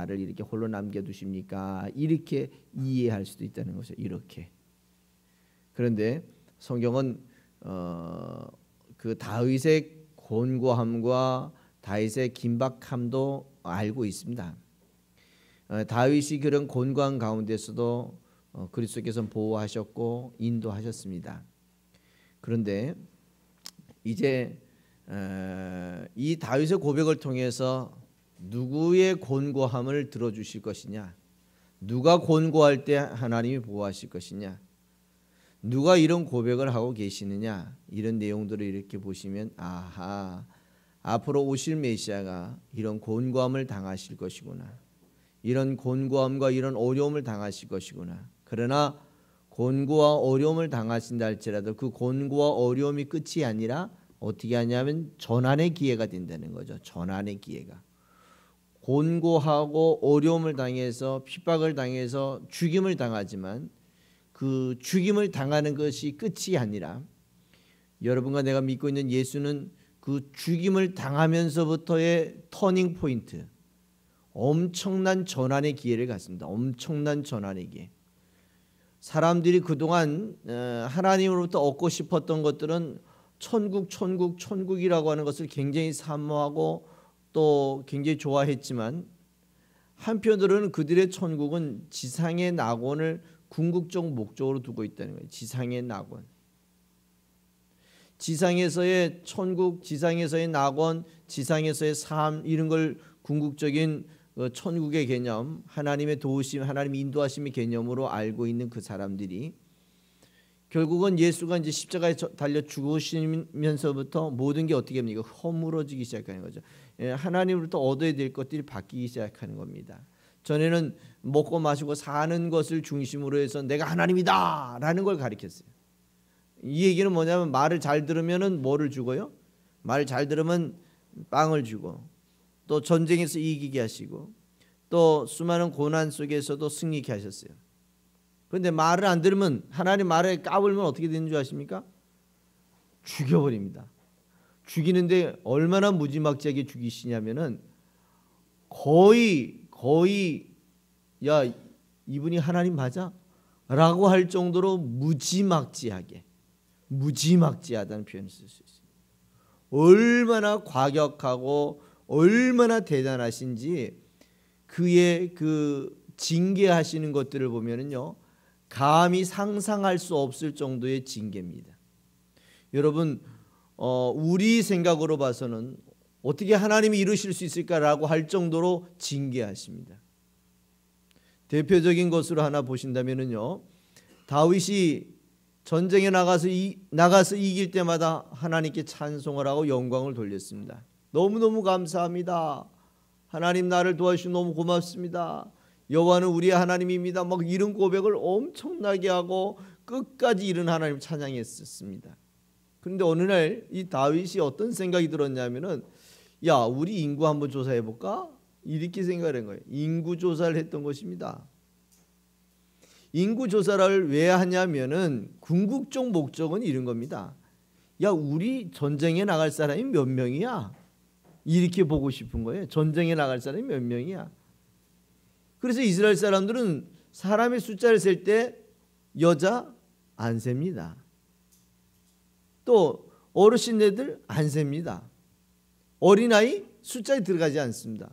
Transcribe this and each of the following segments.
나를 이렇게 홀로 남겨두십니까? 이렇게 이해할 수도 있다는 거죠. 이렇게. 그런데 성경은 그 다윗의 곤고함과 다윗의 긴박함도 알고 있습니다. 다윗이 그런 곤고한 가운데서도 그리스도께서 보호하셨고 인도하셨습니다. 그런데 이제 이 다윗의 고백을 통해서 누구의 곤고함을 들어주실 것이냐, 누가 곤고할 때 하나님이 보호하실 것이냐, 누가 이런 고백을 하고 계시느냐, 이런 내용들을 이렇게 보시면 아하, 앞으로 오실 메시아가 이런 곤고함을 당하실 것이구나, 이런 곤고함과 이런 어려움을 당하실 것이구나. 그러나 곤고와 어려움을 당하신다 할지라도 그 곤고와 어려움이 끝이 아니라 어떻게 하냐면 전환의 기회가 된다는 거죠. 전환의 기회가. 곤고하고 어려움을 당해서 핍박을 당해서 죽임을 당하지만 그 죽임을 당하는 것이 끝이 아니라 여러분과 내가 믿고 있는 예수는 그 죽임을 당하면서부터의 터닝 포인트, 엄청난 전환의 기회를 갖습니다. 엄청난 전환의 기회. 사람들이 그동안 하나님으로부터 얻고 싶었던 것들은 천국이라고 하는 것을 굉장히 사모하고 또 굉장히 좋아했지만 한편으로는 그들의 천국은 지상의 낙원을 궁극적 목적으로 두고 있다는 거예요. 지상의 낙원. 지상에서의 천국, 지상에서의 낙원, 지상에서의 삶, 이런 걸 궁극적인 천국의 개념, 하나님의 도우심, 하나님의 인도하심의 개념으로 알고 있는 그 사람들이 결국은 예수가 이제 십자가에 달려 죽으시면서부터 모든 게 어떻게 합니까? 허물어지기 시작하는 거죠. 하나님으로부터 얻어야 될 것들이 바뀌기 시작하는 겁니다. 전에는 먹고 마시고 사는 것을 중심으로 해서 내가 하나님이다 라는 걸 가리켰어요. 이 얘기는 뭐냐면 말을 잘 들으면 뭐를 주고요? 말을 잘 들으면 빵을 주고 또 전쟁에서 이기게 하시고 또 수많은 고난 속에서도 승리케 하셨어요. 그런데 말을 안 들으면, 하나님 말에 까불면 어떻게 되는 줄 아십니까? 죽여버립니다. 죽이는데 얼마나 무지막지하게 죽이시냐면은 거의 야 이분이 하나님 맞아? 라고 할 정도로 무지막지하다는 표현을 쓸 수 있어요. 얼마나 과격하고 얼마나 대단하신지 그의 그 징계하시는 것들을 보면은요 감히 상상할 수 없을 정도의 징계입니다. 여러분 우리 생각으로 봐서는 어떻게 하나님이 이루실 수 있을까라고 할 정도로 징계하십니다. 대표적인 것으로 하나 보신다면은요 다윗이 전쟁에 나가서 이길 때마다 하나님께 찬송을 하고 영광을 돌렸습니다. 너무너무 감사합니다. 하나님 나를 도와주시고 너무 고맙습니다. 여호와는 우리의 하나님입니다. 막 이런 고백을 엄청나게 하고 끝까지 이런 하나님을 찬양했었습니다. 그런데 어느 날 이 다윗이 어떤 생각이 들었냐면은 야 우리 인구 한번 조사해 볼까? 이렇게 생각한 거예요. 인구 조사를 했던 것입니다. 인구 조사를 왜 하냐면은 궁극적 목적은 이런 겁니다. 야 우리 전쟁에 나갈 사람이 몇 명이야? 이렇게 보고 싶은 거예요. 전쟁에 나갈 사람이 몇 명이야? 그래서 이스라엘 사람들은 사람의 숫자를 셀 때 여자 안 셉니다. 또 어르신네들 안 셉니다. 어린아이 숫자에 들어가지 않습니다.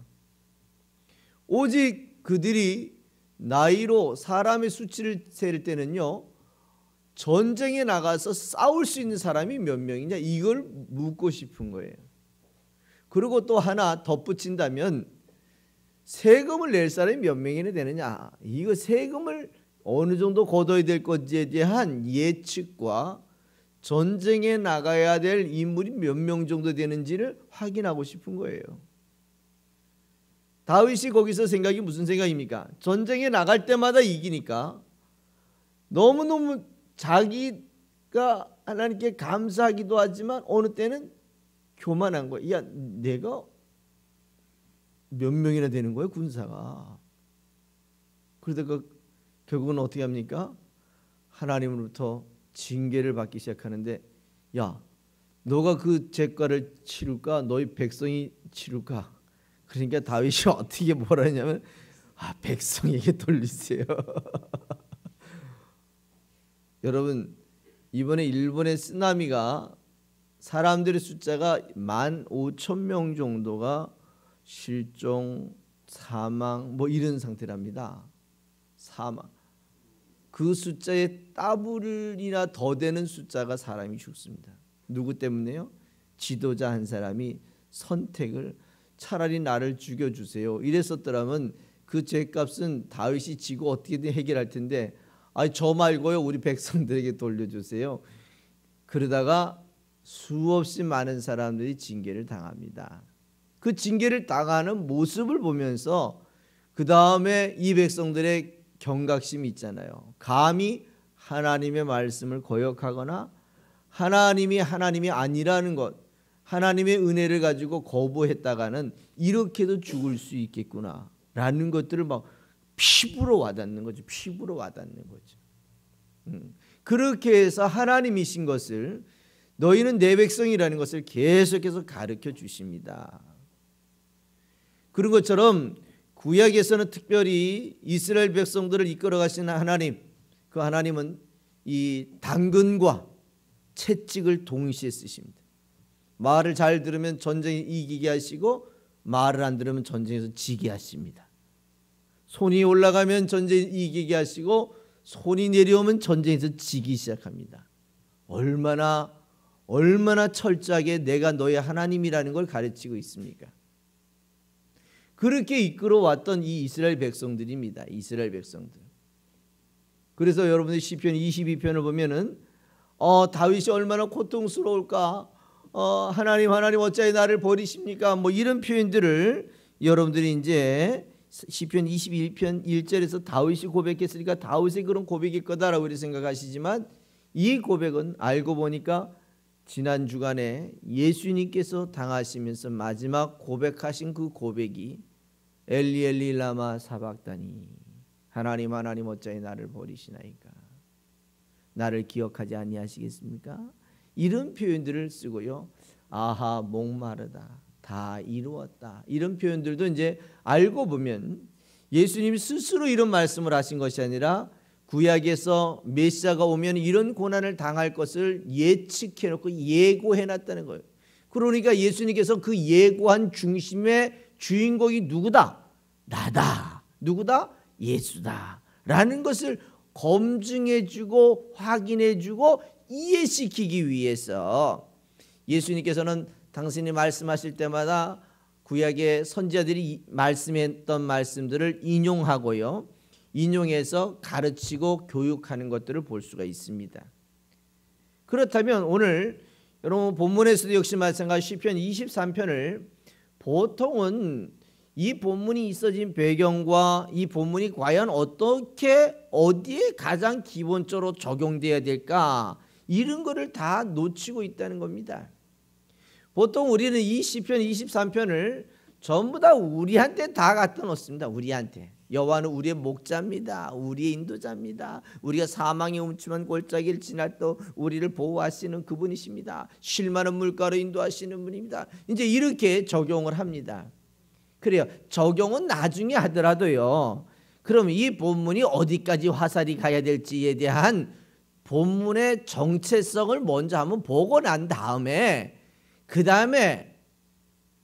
오직 그들이 나이로 사람의 수치를 셀 때는요 전쟁에 나가서 싸울 수 있는 사람이 몇 명이냐 이걸 묻고 싶은 거예요. 그리고 또 하나 덧붙인다면 세금을 낼 사람이 몇 명이나 되느냐, 이거 세금을 어느 정도 걷어야 될 것에 대한 예측과 전쟁에 나가야 될 인물이 몇 명 정도 되는지를 확인하고 싶은 거예요. 다윗이 거기서 생각이 무슨 생각입니까? 전쟁에 나갈 때마다 이기니까 너무너무 자기가 하나님께 감사하기도 하지만 어느 때는 교만한 거예요. 야 내가 몇 명이나 되는 거예요 군사가. 그러다가 결국은 어떻게 합니까? 하나님으로부터 징계를 받기 시작하는데 야 너가 그 죄가를 치룰까? 너희 백성이 치룰까? 그러니까 다윗이 어떻게 뭐라 했냐면 백성에게 돌리세요. 여러분, 이번에 일본의 쓰나미가 사람들의 숫자가 15,000명 정도가 실종, 사망 뭐 이런 상태랍니다. 사망. 그 숫자에 더블이나 더 되는 숫자가 사람이 죽습니다. 누구 때문에요? 지도자 한 사람이 선택을 차라리 나를 죽여주세요 이랬었더라면 그 죄값은 다윗이 지고 어떻게든 해결할 텐데 저 말고요 우리 백성들에게 돌려주세요. 그러다가 수없이 많은 사람들이 징계를 당합니다. 그 징계를 당하는 모습을 보면서 그 다음에 이 백성들의 경각심이 있잖아요. 감히 하나님의 말씀을 거역하거나 하나님이 아니라는 것, 하나님의 은혜를 가지고 거부했다가는 이렇게도 죽을 수 있겠구나 라는 것들을 막 피부로 와닿는 거죠. 피부로 와닿는 거죠. 그렇게 해서 하나님이신 것을 너희는 내 백성이라는 것을 계속해서 가르쳐 주십니다. 그런 것처럼 구약에서는 특별히 이스라엘 백성들을 이끌어 가시는 하나님, 그 하나님은 이 당근과 채찍을 동시에 쓰십니다. 말을 잘 들으면 전쟁에 이기게 하시고 말을 안 들으면 전쟁에서 지게 하십니다. 손이 올라가면 전쟁에 이기게 하시고 손이 내려오면 전쟁에서 지기 시작합니다. 얼마나 철저하게 내가 너의 하나님이라는 걸 가르치고 있습니까? 그렇게 이끌어왔던 이 이스라엘 백성들입니다. 이스라엘 백성들. 그래서 여러분들 시편 22편을 보면은 다윗이 얼마나 고통스러울까? 하나님 어찌하여 나를 버리십니까? 뭐 이런 표현들을 여러분들이 이제 시편 21편 1절에서 다윗이 고백했으니까 다윗의 그런 고백일 거다라고 이렇게 생각하시지만 이 고백은 알고 보니까 지난 주간에 예수님께서 당하시면서 마지막 고백하신 그 고백이 엘리 엘리 라마 사박다니 하나님 어찌하여 나를 버리시나이까 나를 기억하지 아니하시겠습니까? 이런 표현들을 쓰고요. 아하 목마르다 다 이루었다 이런 표현들도 이제 알고 보면 예수님이 스스로 이런 말씀을 하신 것이 아니라 구약에서 메시아가 오면 이런 고난을 당할 것을 예측해놓고 예고해놨다는 거예요. 그러니까 예수님께서 그 예고한 중심의 주인공이 누구다? 나다. 누구다? 예수다 라는 것을 검증해주고 확인해주고 이해시키기 위해서 예수님께서는 당신이 말씀하실 때마다 구약의 선지자들이 말씀했던 말씀들을 인용하고요. 인용해서 가르치고 교육하는 것들을 볼 수가 있습니다. 그렇다면 오늘 여러분 본문에서도 역시 마찬가지 시편 23편을 보통은 이 본문이 있어진 배경과 이 본문이 과연 어디에 가장 기본적으로 적용돼야 될까 이런 거를 다 놓치고 있다는 겁니다. 보통 우리는 이 시편 23편을 전부 다 우리한테 다 갖다 놓습니다. 우리한테. 여호와는 우리의 목자입니다. 우리의 인도자입니다. 우리가 사망의 음침한 골짜기를 지날 때 우리를 보호하시는 그분이십니다. 쉴 만한 물가로 인도하시는 분입니다. 이제 이렇게 적용을 합니다. 그래요. 적용은 나중에 하더라도요. 그럼 이 본문이 어디까지 화살이 가야 될지에 대한 본문의 정체성을 먼저 한번 보고 난 다음에 그 다음에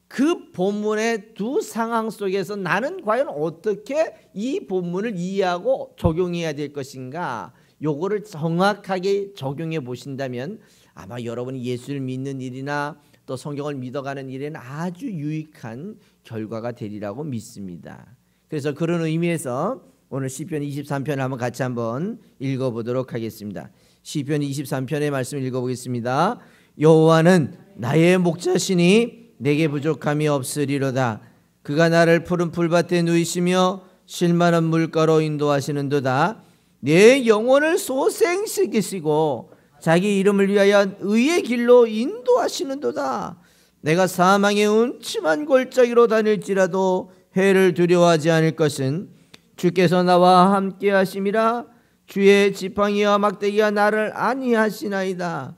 그 본문의 두 상황 속에서 나는 과연 어떻게 이 본문을 이해하고 적용해야 될 것인가 요거를 정확하게 적용해 보신다면 아마 여러분이 예수를 믿는 일이나 또 성경을 믿어가는 일에는 아주 유익한 결과가 되리라고 믿습니다. 그래서 그런 의미에서 오늘 시편 23편을 한번 같이 한번 읽어보도록 하겠습니다. 시편 23편의 말씀을 읽어보겠습니다. 여호와는 나의 목자시니 내게 부족함이 없으리로다. 그가 나를 푸른 풀밭에 누이시며 쉴 만한 물가로 인도하시는도다. 내 영혼을 소생시키시고 자기 이름을 위하여 의의 길로 인도하시는도다. 내가 사망의 음침한 골짜기로 다닐지라도 해를 두려워하지 않을 것은 주께서 나와 함께 하심이라. 주의 지팡이와 막대기가 나를 안위하시나이다.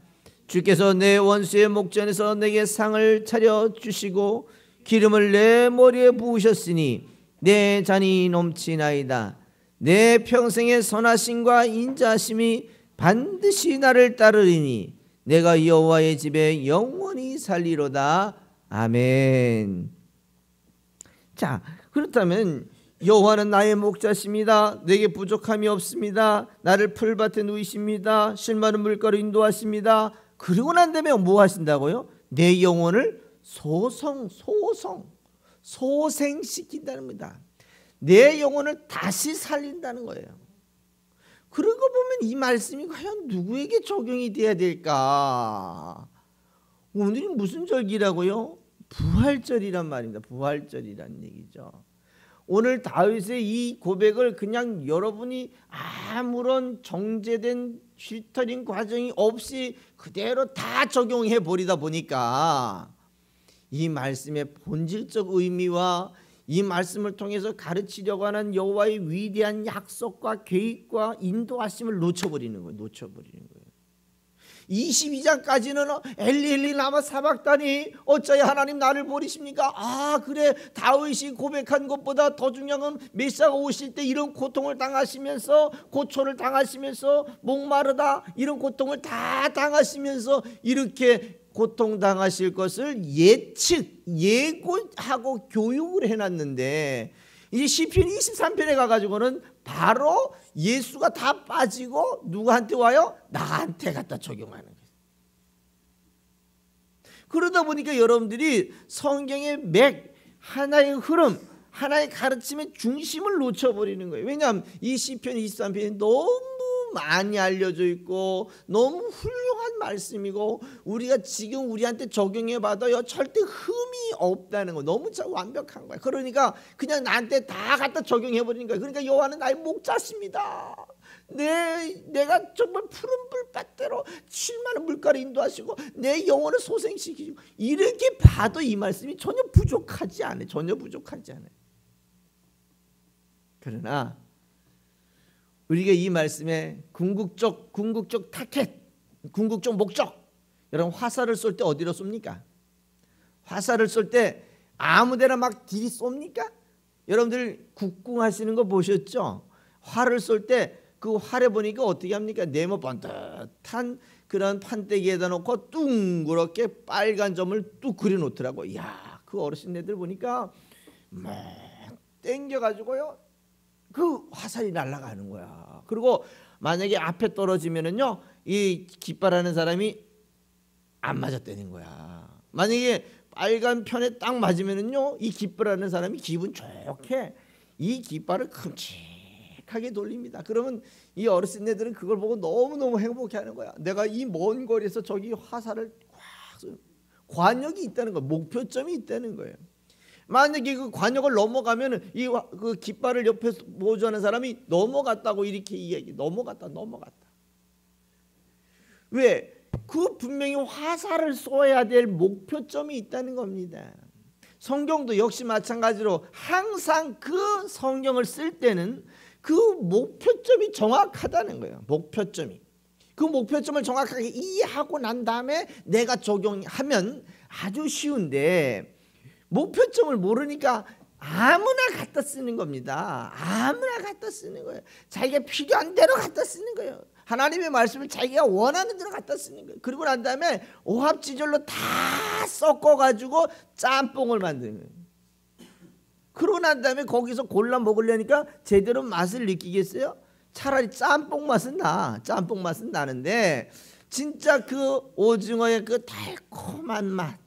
주께서 내 원수의 목전에서 내게 상을 차려 주시고 기름을 내 머리에 부으셨으니 내 잔이 넘치나이다. 내 평생의 선하심과 인자하심이 반드시 나를 따르리니 내가 여호와의 집에 영원히 살리로다. 아멘. 자, 그렇다면 여호와는 나의 목자십니다. 내게 부족함이 없습니다. 나를 풀밭에 누이십니다. 실 많은 물가로 인도하십니다. 그러고 난 다음에 뭐 하신다고요? 내 영혼을 소생시킨다는 겁니다. 내 영혼을 다시 살린다는 거예요. 그러고 보면 이 말씀이 과연 누구에게 적용이 돼야 될까? 오늘이 무슨 절기라고요? 부활절이란 말입니다. 부활절이란 얘기죠. 오늘 다윗의 이 고백을 그냥 여러분이 아무런 정제된 필터링 과정이 없이 그대로 다 적용해 버리다 보니까 이 말씀의 본질적 의미와 이 말씀을 통해서 가르치려고 하는 여호와의 위대한 약속과 계획과 인도하심을 놓쳐버리는 거예요. 22장까지는 엘리 라마 사박다니 어찌하여 하나님 나를 버리십니까? 아 그래, 다윗이 고백한 것보다 더 중요한 건 메시아가 오실 때 이런 고통을 당하시면서, 고초를 당하시면서, 목마르다 이런 고통을 다 당하시면서 이렇게 고통당하실 것을 예고하고 교육을 해놨는데, 이제 시편 23편에 가가지고는 바로 예수가 다 빠지고 누구한테 와요? 나한테 갖다 적용하는 거예요. 그러다 보니까 여러분들이 성경의 맥, 하나의 흐름, 하나의 가르침의 중심을 놓쳐버리는 거예요. 왜냐하면 이 시편 23편이 너무 많이 알려져 있고 너무 훌륭한 말씀이고 우리가 지금 우리한테 적용해봐도요 절대 흠이 없다는 거, 너무 완벽한 거야. 그러니까 그냥 나한테 다 갖다 적용해버리는 거야. 그러니까 여호와는 나의 목자십니다. 내가 정말 푸른 불밭대로 쉴만한 물가로 인도하시고 내 영혼을 소생시키시고, 이렇게 봐도 이 말씀이 전혀 부족하지 않아요. 그러나 우리가 이 말씀에 궁극적 타켓, 궁극적 목적, 여러분 화살을 쏠 때 어디로 쏩니까? 화살을 쏠 때 아무데나 막 딜이 쏩니까? 여러분들 국궁 하시는 거 보셨죠? 활을 쏠 때 그 활에 보니까 어떻게 합니까? 네모 번듯한 그런 판때기에다 놓고 둥그렇게 빨간 점을 뚝 그려놓더라고. 이야, 그 어르신네들 보니까 막 땡겨가지고요 그 화살이 날아가는 거야. 그리고 만약에 앞에 떨어지면은요 이 깃발하는 사람이 안 맞았다는 거야. 만약에 빨간 편에 딱 맞으면은요 이 깃발하는 사람이 기분 좋게 이 깃발을 큼직하게 돌립니다. 그러면 이 어르신네들은 그걸 보고 너무너무 행복해하는 거야. 내가 이 먼 거리에서 저기 화살을 꽉, 관역이 있다는 거야. 목표점이 있다는 거예요. 만약에 그 관역을 넘어가면 그 깃발을 옆에 보조하는 사람이 넘어갔다고 이렇게 이야기, 넘어갔다. 왜? 그 분명히 화살을 쏘아야 될 목표점이 있다는 겁니다. 성경도 역시 마찬가지로 항상 그 성경을 쓸 때는 그 목표점이 정확하다는 거예요. 그 목표점을 정확하게 이해하고 난 다음에 내가 적용하면 아주 쉬운데, 목표점을 모르니까 아무나 갖다 쓰는 겁니다. 아무나 갖다 쓰는 거예요. 자기가 필요한 대로 갖다 쓰는 거예요. 하나님의 말씀을 자기가 원하는 대로 갖다 쓰는 거예요. 그리고 난 다음에 오합지졸로 다 섞어가지고 짬뽕을 만드는 거예요. 그러고 난 다음에 거기서 골라 먹으려니까 제대로 맛을 느끼겠어요? 차라리 짬뽕 맛은 나는데 진짜 그 오징어의 그 달콤한 맛,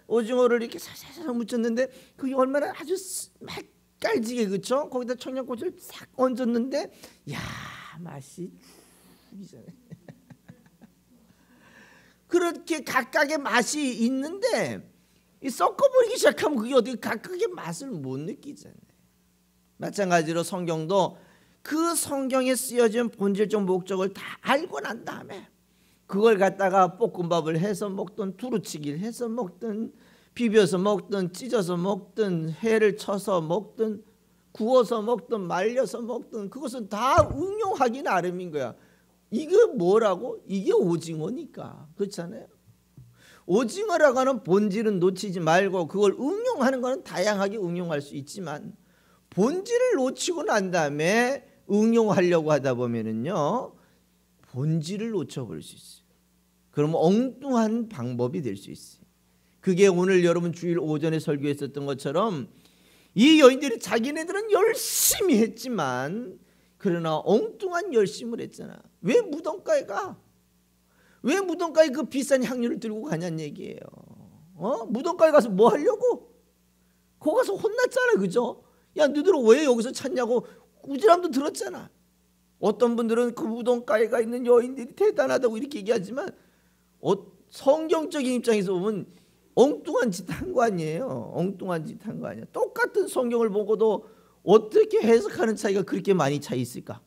오징어를 이렇게 살살 묻혔는데 그게 얼마나 아주 맛깔지게, 그렇죠? 거기다 청양고추를 싹 얹었는데 야 맛이 죽이잖아요. 그렇게 각각의 맛이 있는데 이 섞어버리기 시작하면 그게 어떻게 각각의 맛을 못 느끼잖아요. 마찬가지로 성경도 그 성경에 쓰여진 본질적 목적을 다 알고 난 다음에 그걸 갖다가 볶음밥을 해서 먹든 두루치기를 해서 먹든 비벼서 먹든 찢어서 먹든 회를 쳐서 먹든 구워서 먹든 말려서 먹든 그것은 다 응용하기 나름인 거야. 이게 뭐라고? 이게 오징어니까. 그렇잖아요. 오징어라고 하는 본질은 놓치지 말고 그걸 응용하는 것은 다양하게 응용할 수 있지만 본질을 놓치고 난 다음에 응용하려고 하다 보면은요 본질을 놓쳐버릴 수 있어요. 그러면 엉뚱한 방법이 될 수 있어요. 그게 오늘 여러분 주일 오전에 설교했었던 것처럼 이 여인들이 자기네들은 열심히 했지만 그러나 엉뚱한 열심을 했잖아. 왜 무덤가에 가? 왜 무덤가에 그 비싼 향료를 들고 가냐는 얘기예요. 무덤가에 가서 뭐 하려고? 거기 가서 혼났잖아, 그죠? 야, 너희들 왜 여기서 찾냐고 꾸지람도 들었잖아. 어떤 분들은 그 무덤가에 가 있는 여인들이 대단하다고 이렇게 얘기하지만 성경적인 입장에서 보면 엉뚱한 짓 한 거 아니에요. 엉뚱한 짓 한 거 아니야. 똑같은 성경을 보고도 어떻게 해석하는 차이가 그렇게 많이 차 있을까?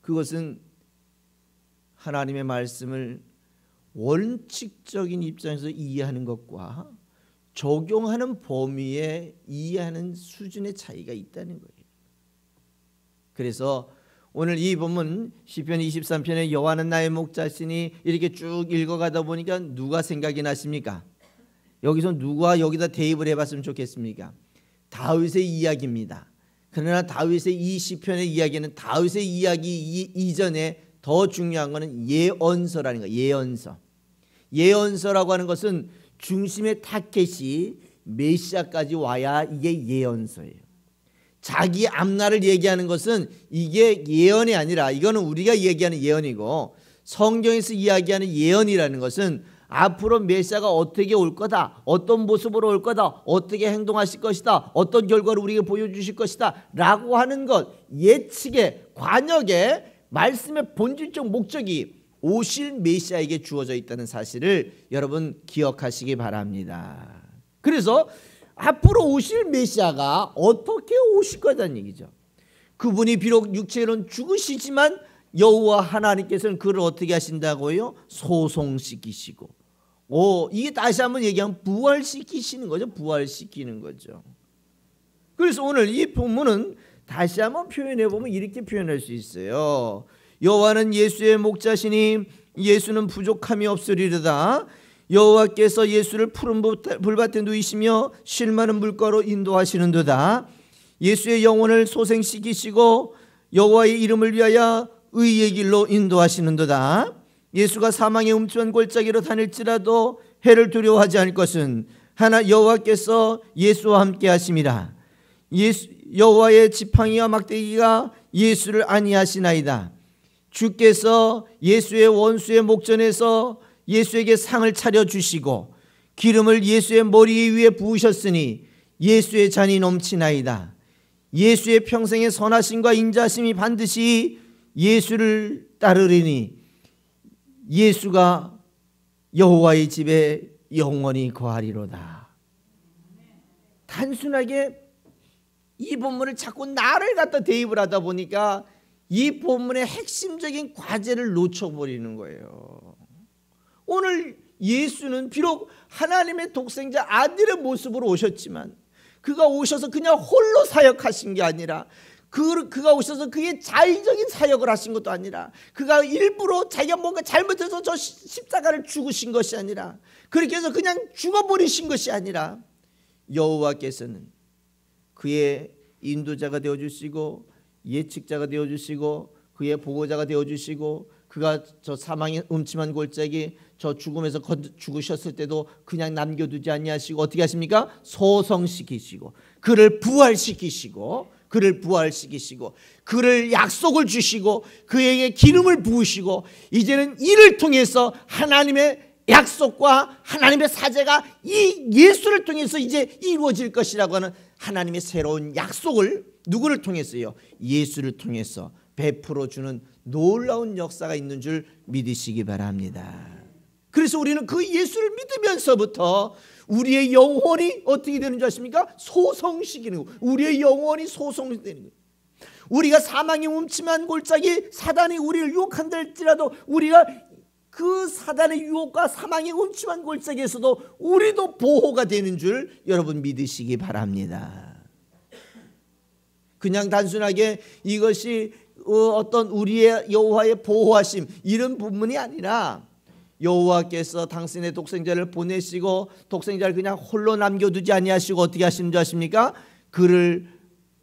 그것은 하나님의 말씀을 원칙적인 입장에서 이해하는 것과 적용하는 범위에 이해하는 수준의 차이가 있다는 거예요. 그래서 오늘 이 본문 시편 23편에 여호와는 나의 목자시니 이렇게 쭉 읽어가다 보니까 누가 생각이 나십니까? 여기서 누가 여기다 대입을 해봤으면 좋겠습니까? 다윗의 이야기입니다. 그러나 다윗의 이 시편의 이야기는 다윗의 이야기 이전에 더 중요한 것은 예언서라는 거예요. 예언서. 예언서라고 하는 것은 중심의 타켓이 메시아까지 와야 이게 예언서예요. 자기 앞날을 얘기하는 것은 이게 예언이 아니라 이거는 우리가 얘기하는 예언이고 성경에서 이야기하는 예언이라는 것은 앞으로 메시아가 어떻게 올 거다, 어떤 모습으로 올 거다, 어떻게 행동하실 것이다, 어떤 결과를 우리에게 보여주실 것이다 라고 하는 것, 예측의 관역의 말씀의 본질적 목적이 오실 메시아에게 주어져 있다는 사실을 여러분 기억하시기 바랍니다. 그래서 앞으로 오실 메시아가 어떻게 오실 거다는 얘기죠. 그분이 비록 육체로는 죽으시지만 여호와 하나님께서는 그를 어떻게 하신다고요? 소송시키시고, 이게 다시 한번 얘기하면 부활시키시는 거죠. 부활시키는 거죠. 그래서 오늘 이 본문은 다시 한번 표현해 보면 이렇게 표현할 수 있어요. 여호와는 예수의 목자시니 예수는 부족함이 없으리로다. 여호와께서 예수를 푸른 불밭에 누이시며 쉴 만한 물가로 인도하시는도다. 예수의 영혼을 소생시키시고 여호와의 이름을 위하여 의의 길로 인도하시는도다. 예수가 사망의 음침한 골짜기로 다닐지라도 해를 두려워하지 않을 것은 하나 여호와께서 예수와 함께 하심이라. 여호와의 지팡이와 막대기가 예수를 안위하시나이다. 주께서 예수의 원수의 목전에서 예수에게 상을 차려주시고 기름을 예수의 머리 위에 부으셨으니 예수의 잔이 넘치나이다. 예수의 평생의 선하심과 인자심이 반드시 예수를 따르리니 예수가 여호와의 집에 영원히 거하리로다. 단순하게 이 본문을 자꾸 나를 갖다 대입을 하다 보니까 이 본문의 핵심적인 과제를 놓쳐버리는 거예요. 오늘 예수는 비록 하나님의 독생자 아들의 모습으로 오셨지만 그가 오셔서 그냥 홀로 사역하신 게 아니라 그가 오셔서 그의 자의적인 사역을 하신 것도 아니라 그가 일부러 자기가 뭔가 잘못해서 저 십자가를 죽으신 것이 아니라 그렇게 해서 그냥 죽어버리신 것이 아니라 여호와께서는 그의 인도자가 되어주시고 예측자가 되어주시고 그의 보호자가 되어주시고 그가 저 사망의 음침한 골짜기 저 죽음에서 죽으셨을 때도 그냥 남겨두지 아니하시고 어떻게 하십니까? 소성시키시고 그를 부활시키시고 그를 약속을 주시고 그에게 기름을 부으시고 이제는 이를 통해서 하나님의 약속과 하나님의 사제가 이 예수를 통해서 이제 이루어질 것이라고 하는 하나님의 새로운 약속을 누구를 통해서요? 예수를 통해서 베풀어 주는 놀라운 역사가 있는 줄 믿으시기 바랍니다. 그래서 우리는 그 예수를 믿으면서부터 우리의 영혼이 어떻게 되는 줄 아십니까? 소성시키는 거. 우리의 영혼이 소성되는 거예요. 우리가 사망의 음침한 골짜기 사단이 우리를 유혹한다 할지라도 우리가 그 사단의 유혹과 사망의 음침한 골짜기에서도 우리도 보호가 되는 줄 여러분 믿으시기 바랍니다. 그냥 단순하게 이것이 어떤 우리의 여호와의 보호하심 이런 부분이 아니라 여호와께서 당신의 독생자를 보내시고 독생자를 그냥 홀로 남겨두지 아니하시고 어떻게 하시는 줄 아십니까? 그를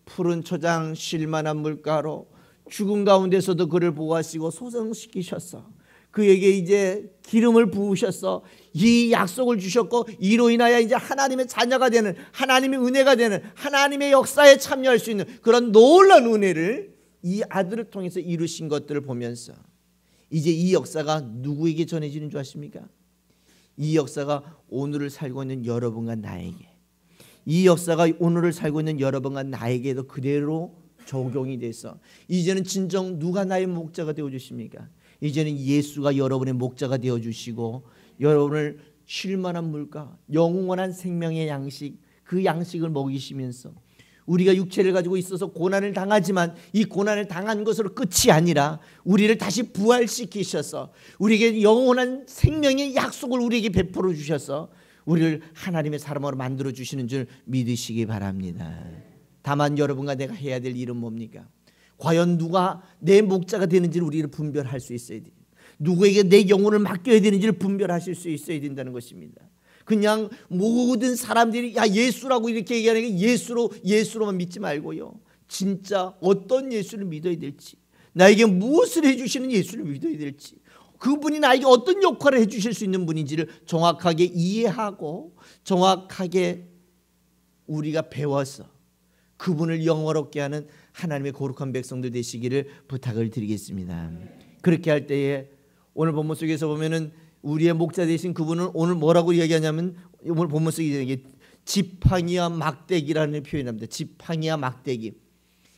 푸른 초장 쉴만한 물가로 죽은 가운데서도 그를 보호하시고 소생시키셨어. 그에게 이제 기름을 부으셔서 이 약속을 주셨고 이로 인하여 이제 하나님의 자녀가 되는, 하나님의 은혜가 되는, 하나님의 역사에 참여할 수 있는 그런 놀라운 은혜를 이 아들을 통해서 이루신 것들을 보면서 이제 이 역사가 누구에게 전해지는 줄 아십니까? 이 역사가 오늘을 살고 있는 여러분과 나에게, 이 역사가 오늘을 살고 있는 여러분과 나에게도 그대로 적용이 돼서 이제는 진정 누가 나의 목자가 되어주십니까? 이제는 예수가 여러분의 목자가 되어주시고 여러분을 쉴만한 물가, 영원한 생명의 양식, 그 양식을 먹이시면서 우리가 육체를 가지고 있어서 고난을 당하지만 이 고난을 당한 것으로 끝이 아니라 우리를 다시 부활시키셔서 우리에게 영원한 생명의 약속을 우리에게 베풀어 주셔서 우리를 하나님의 사람으로 만들어 주시는 줄 믿으시기 바랍니다. 다만 여러분과 내가 해야 될 일은 뭡니까? 과연 누가 내 목자가 되는지를 우리를 분별할 수 있어야 돼요. 누구에게 내 영혼을 맡겨야 되는지를 분별하실 수 있어야 된다는 것입니다. 그냥 모든 사람들이 야 예수라고 이렇게 얘기하는 게 예수로만 믿지 말고요. 진짜 어떤 예수를 믿어야 될지, 나에게 무엇을 해주시는 예수를 믿어야 될지, 그분이 나에게 어떤 역할을 해주실 수 있는 분인지를 정확하게 이해하고 정확하게 우리가 배워서 그분을 영화롭게 하는 하나님의 거룩한 백성들 되시기를 부탁을 드리겠습니다. 그렇게 할 때에 오늘 본문 속에서 보면은 우리의 목자 되신 그분은 오늘 뭐라고 이야기하냐면 오늘 본문 속에 지팡이와 막대기라는 표현합니다. 지팡이와 막대기.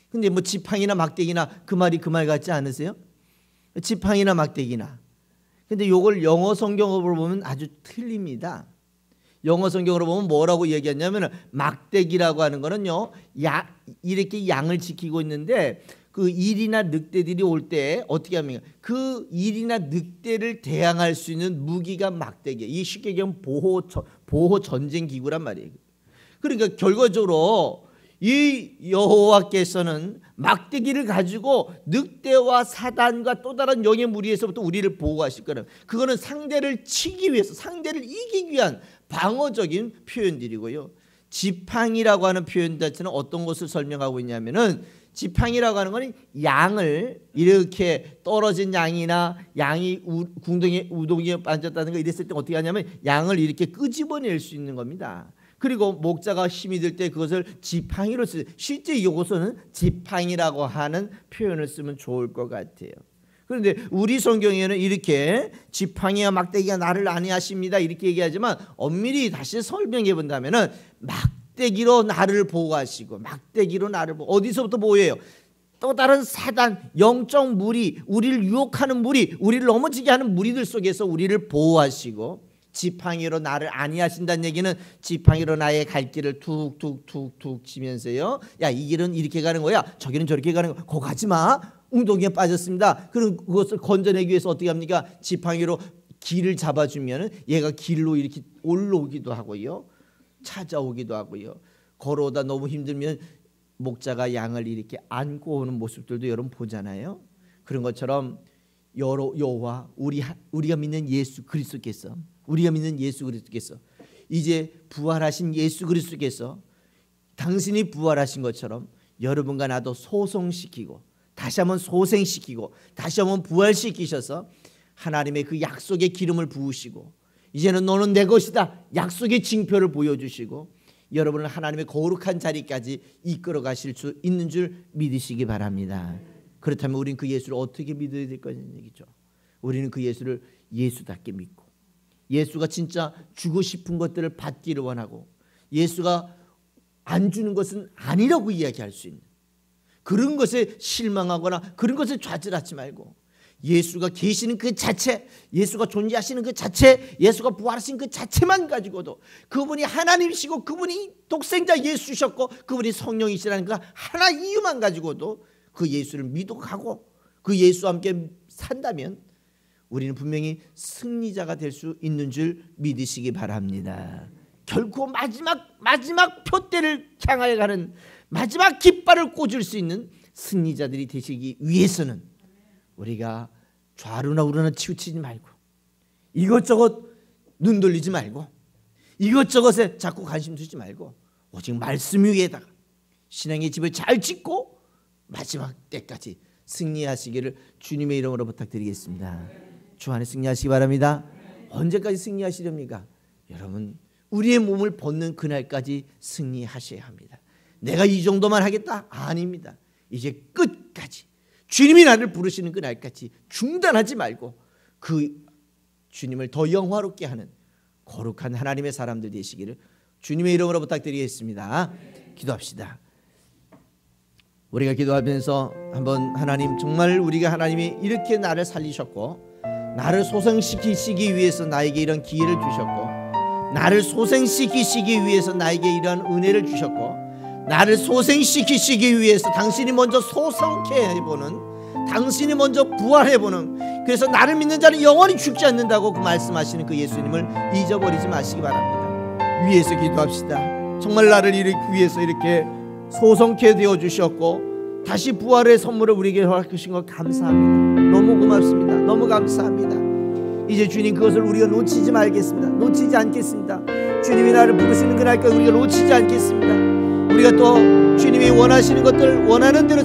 근데 뭐 지팡이나 막대기나 그 말이 그 말 같지 않으세요? 지팡이나 막대기나. 근데 이걸 영어 성경으로 보면 아주 틀립니다. 영어 성경으로 보면 뭐라고 얘기하냐면 막대기라고 하는 거는요, 이렇게 양을 지키고 있는데 그 일이나 늑대들이 올 때 어떻게 합니까? 그 일이나 늑대를 대항할 수 있는 무기가 막대기예요. 이 쉽게 얘기하면 보호 전쟁 기구란 말이에요. 그러니까 결과적으로 이 여호와께서는 막대기를 가지고 늑대와 사단과 또 다른 영의 무리에서부터 우리를 보호하실 거는, 그거는 상대를 치기 위해서, 상대를 이기기 위한 방어적인 표현들이고요. 지팡이라고 하는 표현 자체는 어떤 것을 설명하고 있냐면은, 지팡이라고 하는 것은 양을 이렇게 떨어진 양이나 양이 우동이에 빠졌다는 거 이랬을 때 어떻게 하냐면 양을 이렇게 끄집어낼 수 있는 겁니다. 그리고 목자가 힘이 들 때 그것을 지팡이로 쓰. 실제 이것은 지팡이라고 하는 표현을 쓰면 좋을 것 같아요. 그런데 우리 성경에는 이렇게 지팡이와 막대기가 나를 아니하십니다 이렇게 얘기하지만 엄밀히 다시 설명해 본다면은 막대기로 나를 보호하시고, 막대기로 나를 어디서부터 보호해요? 또 다른 사단, 영적 무리, 우리를 유혹하는 무리, 우리를 넘어지게 하는 무리들 속에서 우리를 보호하시고, 지팡이로 나를 아니하신다는 얘기는 지팡이로 나의 갈 길을 툭툭툭툭 치면서요, 야 이 길은 이렇게 가는 거야, 저 길은 저렇게 가는 거야, 거 가지 마, 웅덩이에 빠졌습니다. 그럼 그것을 건져내기 위해서 어떻게 합니까? 지팡이로 길을 잡아주면 얘가 길로 이렇게 올라오기도 하고요, 찾아오기도 하고요. 걸어오다 너무 힘들면 목자가 양을 이렇게 안고 오는 모습들도 여러분 보잖아요. 그런 것처럼 여호와 우리가 믿는 예수 그리스도께서, 우리가 믿는 예수 그리스도께서 이제 부활하신 예수 그리스도께서 당신이 부활하신 것처럼 여러분과 나도 소성시키고 다시 한번 소생시키고 다시 한번 부활시키셔서 하나님의 그 약속의 기름을 부으시고 이제는 너는 내 것이다 약속의 징표를 보여주시고 여러분을 하나님의 거룩한 자리까지 이끌어 가실 수 있는 줄 믿으시기 바랍니다. 그렇다면 우리는 그 예수를 어떻게 믿어야 될 거냐는 얘기죠. 우리는 그 예수를 예수답게 믿고, 예수가 진짜 주고 싶은 것들을 받기를 원하고, 예수가 안 주는 것은 아니라고 이야기할 수 있는 그런 것에 실망하거나 그런 것에 좌절하지 말고, 예수가 계시는 그 자체, 예수가 존재하시는 그 자체, 예수가 부활하신 그 자체만 가지고도 그분이 하나님이시고 그분이 독생자 예수셨고 그분이 성령이시라는 그 하나 이유만 가지고도 그 예수를 믿어가고 그 예수와 함께 산다면 우리는 분명히 승리자가 될 수 있는 줄 믿으시기 바랍니다. 결코 마지막 표대를 향하여 가는 마지막 깃발을 꽂을 수 있는 승리자들이 되시기 위해서는 우리가 좌로나 우로나 치우치지 말고 이것저것 눈 돌리지 말고 이것저것에 자꾸 관심 두지 말고 오직 말씀 위에다가 신앙의 집을 잘 짓고 마지막 때까지 승리하시기를 주님의 이름으로 부탁드리겠습니다. 주 안에 승리하시기 바랍니다. 언제까지 승리하시렵니까? 여러분, 우리의 몸을 벗는 그날까지 승리하셔야 합니다. 내가 이 정도만 하겠다? 아닙니다. 이제 끝까지 주님이 나를 부르시는 그날까지 중단하지 말고 그 주님을 더 영화롭게 하는 거룩한 하나님의 사람들 되시기를 주님의 이름으로 부탁드리겠습니다. 기도합시다. 우리가 기도하면서 한번 하나님, 정말 우리가 하나님이 이렇게 나를 살리셨고 나를 소생시키시기 위해서 나에게 이런 기회를 주셨고 나를 소생시키시기 위해서 나에게 이러한 은혜를 주셨고 나를 소생시키시기 위해서 당신이 먼저 소성케 해보는, 당신이 먼저 부활해보는, 그래서 나를 믿는 자는 영원히 죽지 않는다고 그 말씀하시는 그 예수님을 잊어버리지 마시기 바랍니다. 위에서 기도합시다. 정말 나를 위해서 이렇게 소성케 되어주셨고 다시 부활의 선물을 우리에게 허락하신 것 감사합니다. 너무 고맙습니다. 너무 감사합니다. 이제 주님, 그것을 우리가 놓치지 말겠습니다. 놓치지 않겠습니다. 주님이 나를 부르시는 그날까지 우리가 놓치지 않겠습니다. 우리가 또 주님이 원하시는 것들 원하는 대로